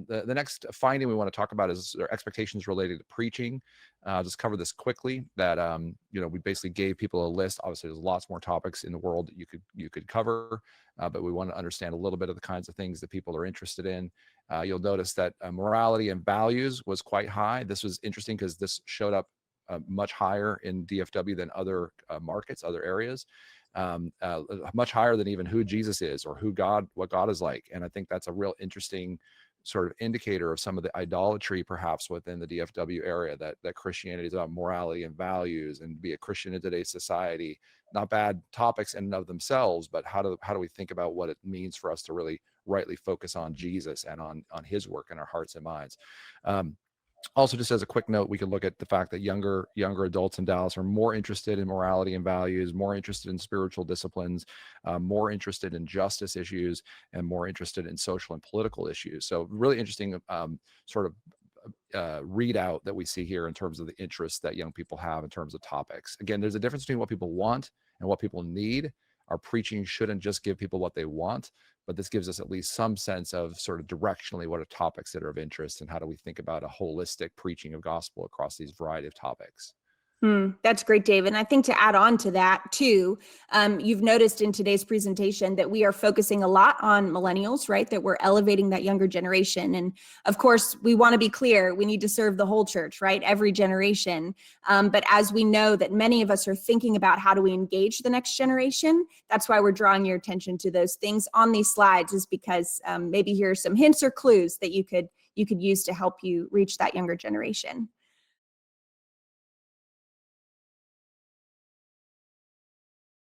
The next finding we want to talk about is their expectations related to preaching. Just cover this quickly. That we basically gave people a list. Obviously, there's lots more topics in the world that you could cover, but we want to understand a little bit of the kinds of things that people are interested in. You'll notice that morality and values was quite high. This was interesting because this showed up much higher in DFW than other markets, other areas. Much higher than even who Jesus is or what God is like. And I think that's a real interesting sort of indicator of some of the idolatry perhaps within the DFW area, that Christianity is about morality and values, and be a Christian in today's society. Not bad topics in and of themselves, but how do we think about what it means for us to really rightly focus on Jesus and on his work in our hearts and minds. Also, just as a quick note, we can look at the fact that younger adults in Dallas are more interested in morality and values, more interested in spiritual disciplines, more interested in justice issues, and more interested in social and political issues. So really interesting sort of readout that we see here in terms of the interests that young people have in terms of topics. Again, there's a difference between what people want and what people need. Our preaching shouldn't just give people what they want, but this gives us at least some sense of sort of directionally what are topics that are of interest, and how do we think about a holistic preaching of gospel across these variety of topics. That's great, Dave. And I think to add on to that too, you've noticed in today's presentation that we are focusing a lot on millennials, right? That we're elevating that younger generation. And of course, we want to be clear, we need to serve the whole church, right? Every generation. But as we know that many of us are thinking about how do we engage the next generation, that's why we're drawing your attention to those things on these slides, is because maybe here are some hints or clues that you could use to help you reach that younger generation.